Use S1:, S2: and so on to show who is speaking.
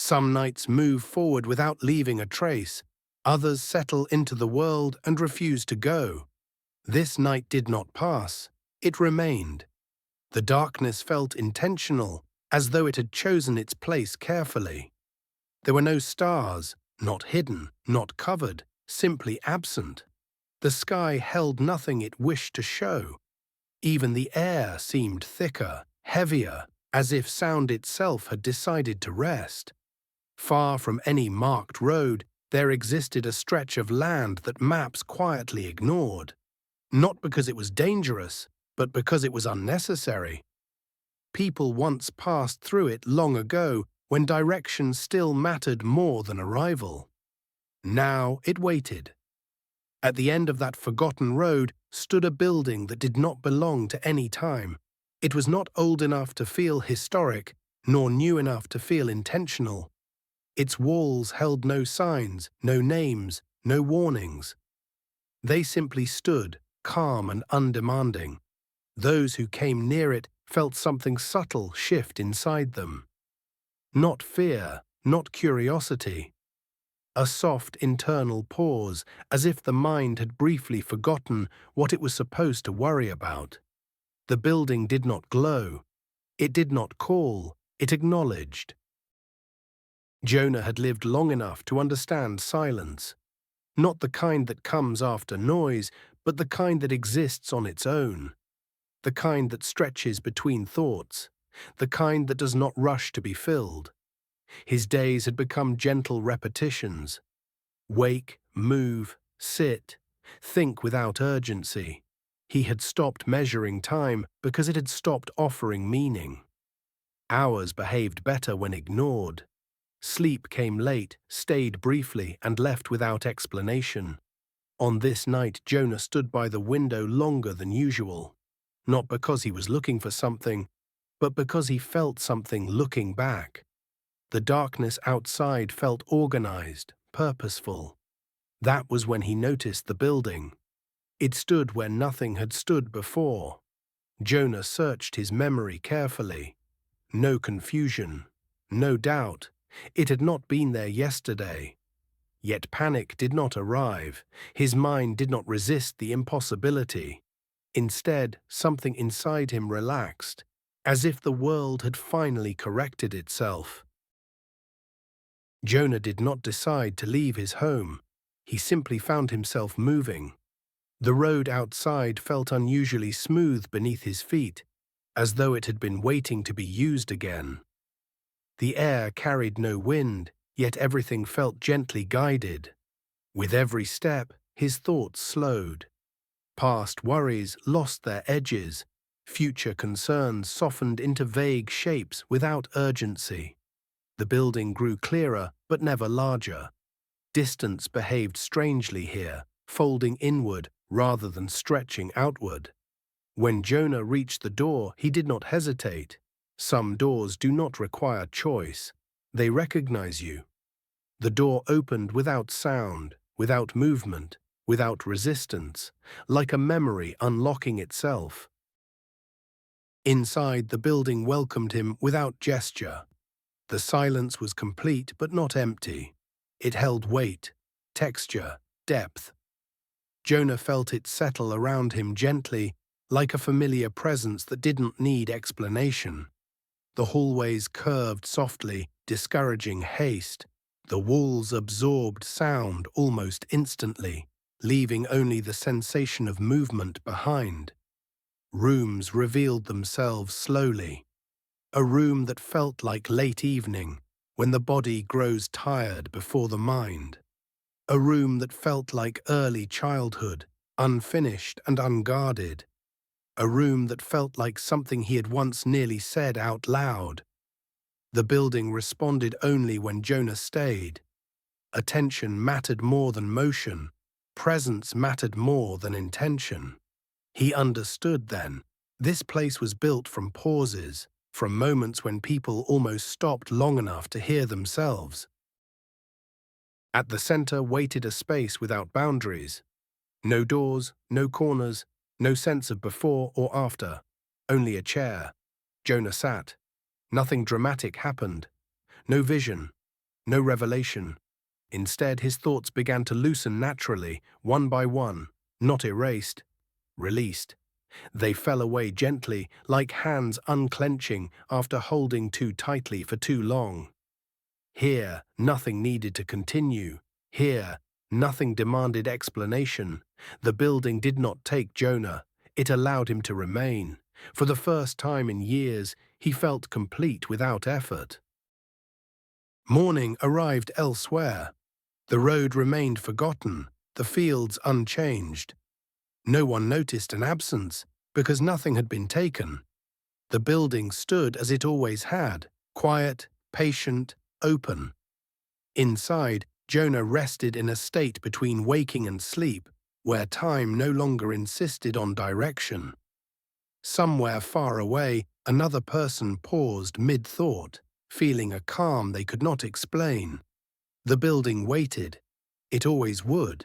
S1: Some nights move forward without leaving a trace. Others settle into the world and refuse to go. This night did not pass. It remained. The darkness felt intentional, as though it had chosen its place carefully. There were no stars, not hidden, not covered, simply absent. The sky held nothing it wished to show. Even the air seemed thicker, heavier, as if sound itself had decided to rest. Far from any marked road, there existed a stretch of land that maps quietly ignored. Not because it was dangerous, but because it was unnecessary. People once passed through it long ago, when direction still mattered more than arrival. Now it waited. At the end of that forgotten road stood a building that did not belong to any time. It was not old enough to feel historic, nor new enough to feel intentional. Its walls held no signs, no names, no warnings. They simply stood, calm and undemanding. Those who came near it felt something subtle shift inside them. Not fear, not curiosity. A soft internal pause, as if the mind had briefly forgotten what it was supposed to worry about. The building did not glow. It did not call. It acknowledged. Jonah had lived long enough to understand silence. Not the kind that comes after noise, but the kind that exists on its own. The kind that stretches between thoughts. The kind that does not rush to be filled. His days had become gentle repetitions. Wake, move, sit, think without urgency. He had stopped measuring time because it had stopped offering meaning. Hours behaved better when ignored. Sleep came late, stayed briefly, and left without explanation. On this night, Jonah stood by the window longer than usual. Not because he was looking for something, but because he felt something looking back. The darkness outside felt organized, purposeful. That was when he noticed the building. It stood where nothing had stood before. Jonah searched his memory carefully. No confusion, no doubt. It had not been there yesterday. Yet panic did not arrive. His mind did not resist the impossibility. Instead, something inside him relaxed, as if the world had finally corrected itself. Jonah did not decide to leave his home. He simply found himself moving. The road outside felt unusually smooth beneath his feet, as though it had been waiting to be used again. The air carried no wind, yet everything felt gently guided. With every step, his thoughts slowed. Past worries lost their edges. Future concerns softened into vague shapes without urgency. The building grew clearer, but never larger. Distance behaved strangely here, folding inward rather than stretching outward. When Jonah reached the door, he did not hesitate. Some doors do not require choice. They recognize you. The door opened without sound, without movement, without resistance, like a memory unlocking itself. Inside, the building welcomed him without gesture. The silence was complete but not empty. It held weight, texture, depth. Jonah felt it settle around him gently, like a familiar presence that didn't need explanation. The hallways curved softly, discouraging haste. The walls absorbed sound almost instantly, leaving only the sensation of movement behind. Rooms revealed themselves slowly. A room that felt like late evening, when the body grows tired before the mind. A room that felt like early childhood, unfinished and unguarded. A room that felt like something he had once nearly said out loud. The building responded only when Jonah stayed. Attention mattered more than motion. Presence mattered more than intention. He understood then. This place was built from pauses, from moments when people almost stopped long enough to hear themselves. At the center waited a space without boundaries. No doors, no corners, no sense of before or after. Only a chair. Jonah sat. Nothing dramatic happened. No vision. no revelation. Instead, his thoughts began to loosen naturally, one by one, not erased, released. They fell away gently, like hands unclenching after holding too tightly for too long. Here, nothing needed to continue. Here, nothing demanded explanation. The building did not take Jonah. It allowed him to remain. For the first time in years, he felt complete without effort. Morning arrived elsewhere. The road remained forgotten, the fields unchanged. No one noticed an absence, because nothing had been taken. The building stood as it always had, quiet, patient, open. Inside, Jonah rested in a state between waking and sleep, where time no longer insisted on direction. Somewhere far away, another person paused mid-thought, feeling a calm they could not explain. The building waited. It always would.